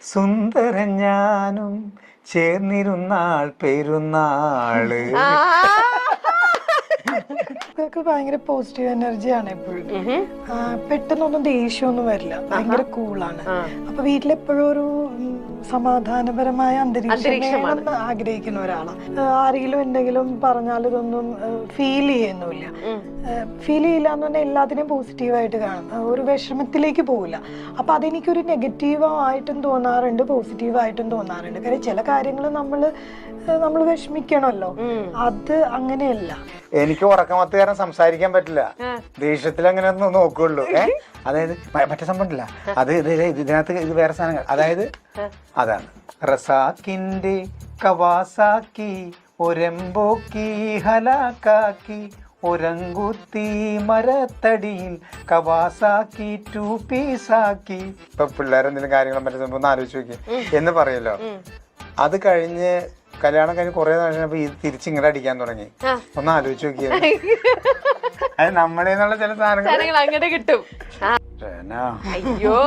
സുന്ദരൻ ഞാനും ചേർന്നിരുന്നാൾ പെരുന്നാള്. ഭയങ്കര പോസിറ്റീവ് എനർജിയാണ് എപ്പോഴും. പെട്ടെന്നൊന്നും ദേഷ്യമൊന്നും വരില്ല, ഭയങ്കര കൂളാണ്. അപ്പൊ വീട്ടിലെപ്പോഴും ഒരു സമാധാനപരമായ അന്തരീക്ഷം ആഗ്രഹിക്കുന്ന ഒരാളാണ്. ആരെങ്കിലും എന്തെങ്കിലും പറഞ്ഞാൽ ഇതൊന്നും ഫീൽ ചെയ്യുന്നില്ല. ഫീൽ ചെയ്യില്ല എന്ന് പറഞ്ഞാൽ എല്ലാത്തിനെയും പോസിറ്റീവായിട്ട് കാണും, ഒരു വിഷമത്തിലേക്ക് പോകില്ല. അപ്പൊ അതെനിക്കൊരു നെഗറ്റീവായിട്ടും തോന്നാറുണ്ട്, പോസിറ്റീവായിട്ടും തോന്നാറുണ്ട്. കാര്യം ചില കാര്യങ്ങൾ നമ്മൾ വിഷമിക്കണമല്ലോ, അത് അങ്ങനെയല്ല. എനിക്ക് ഉറക്കമത്ത് കാരണം സംസാരിക്കാൻ പറ്റില്ല, ദേഷ്യത്തിൽ അങ്ങനെ നോക്കുള്ളൂ. അതായത് മറ്റേ സംഭവം ഇല്ല, അത് ഇതിനകത്ത് ഇത് വേറെ സാധനങ്ങൾ. അതായത് അതാണ് റസാക്കിന്റെ കവാസാക്കി ഒരമ്പോക്കി ഹലാക്കാക്കി ഒരങ്കുത്തി മരത്തടിയിൽ കവാസാക്കി 2 പീസാക്കി. ഇപ്പൊ പിള്ളേരെന്തെങ്കിലും കാര്യങ്ങളും മറ്റേ ഒന്ന് ആലോചിച്ച് നോക്കി എന്ന് പറയല്ലോ. അത് കഴിഞ്ഞ് കല്യാണം കഴിഞ്ഞ് കുറെ കഴിഞ്ഞപ്പോ ഇത് തിരിച്ചിങ്ങടെ അടിക്കാൻ തുടങ്ങി. ഒന്ന് ആലോചിച്ച് നോക്കിയത്. അത് നമ്മളെന്നുള്ള ചില സാധനങ്ങൾ അങ്ങനെ കിട്ടും. അയ്യോ,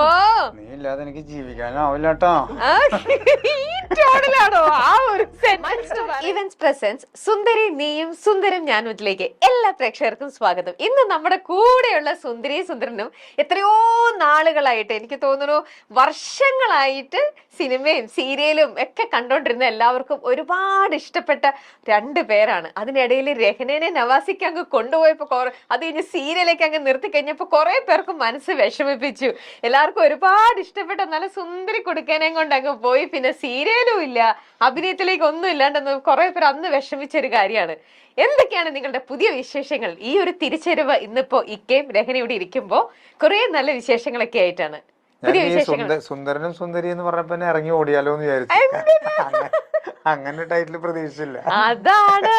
നീ ഇല്ലാതെ എനിക്ക് ജീവിക്കാനും ആവില്ല കേട്ടോ. ഇവന്റ്സ് പ്രസൻസ് സുന്ദരി നീയും സുന്ദരം ഞാനുത്തിലേക്ക് എല്ലാ പ്രേക്ഷകർക്കും സ്വാഗതം. ഇന്ന് നമ്മുടെ കൂടെയുള്ള സുന്ദരി സുന്ദരനും എത്രയോ നാളുകളായിട്ട്, എനിക്ക് തോന്നുന്നു വർഷങ്ങളായിട്ട് സിനിമയും സീരിയലും ഒക്കെ കണ്ടോണ്ടിരുന്ന എല്ലാവർക്കും ഒരുപാട് ഇഷ്ടപ്പെട്ട 2 പേരാണ്. അതിനിടയിൽ രഹ്നനെ നവാസിക്ക് അങ്ങ് കൊണ്ടുപോയപ്പോ അത് കഴിഞ്ഞ് സീരിയലേക്ക് അങ്ങ് നിർത്തി കഴിഞ്ഞപ്പോ കുറെ പേർക്ക് മനസ്സ് വിഷമിപ്പിച്ചു. എല്ലാവർക്കും ഒരുപാട് ഇഷ്ടപ്പെട്ട നല്ല സുന്ദരി കൊടുക്കാനേം കൊണ്ട് അങ്ങ് പോയി. പിന്നെ സീരിയലും ഇല്ല, അഭിനയത്തിലേക്ക് ഒന്നും ഇല്ലാണ്ടെന്ന് കുറെ പേർ അന്ന് വിഷമിച്ചൊരു കാര്യമാണ്. എന്തൊക്കെയാണ് നിങ്ങളുടെ പുതിയ വിശേഷങ്ങൾ? ഈ ഒരു തിരിച്ചറിവ് ഇന്നിപ്പോ ഇക്കയും രഹന ഇവിടെ ഇരിക്കുമ്പോ കുറെ നല്ല വിശേഷങ്ങളൊക്കെ ആയിട്ടാണ്. സുന്ദരനും സുന്ദരി എന്ന് പറഞ്ഞപ്പോ ഇറങ്ങി ഓടിയാലോ എന്ന് വിചാരിച്ചു. അങ്ങനെ ടൈറ്റിൽ പ്രതീക്ഷിച്ചില്ല. അതാണ്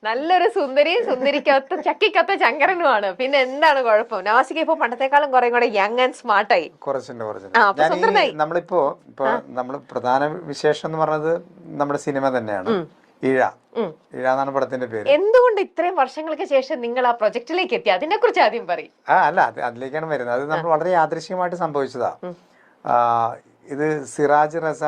നല്ലൊരു സുന്ദരിയും സുന്ദരിക്കൊത്ത ചക്കിക്കൊത്ത ചങ്കരനുമാണ്. പിന്നെ എന്താണ് കുഴപ്പം? നവാസിക്ക് ഇപ്പൊ പണ്ടത്തെക്കാളും കുറെ കൂടെ യങ് ആൻഡ് സ്മാർട്ടായി. കുറച്ചുണ്ട്. നമ്മളിപ്പോ നമ്മള് പ്രധാന വിശേഷം എന്ന് പറഞ്ഞത് നമ്മുടെ സിനിമ തന്നെയാണ്. ഇഴ എന്നാണ് പടത്തിന്റെ പേര്. എന്തുകൊണ്ട് ഇത്രയും വർഷങ്ങൾക്ക് ശേഷം നിങ്ങൾ ആ പ്രൊജക്ടിലേക്ക് എത്തി? അതിനെ കുറിച്ച് ആദ്യം പറയും. അല്ല, അതിലേക്കാണ് വരുന്നത്. അത് നമ്മൾ വളരെ യാദൃശ്ചികമായിട്ട് സംഭവിച്ചതാ. ഇത് സിറാജ് റസ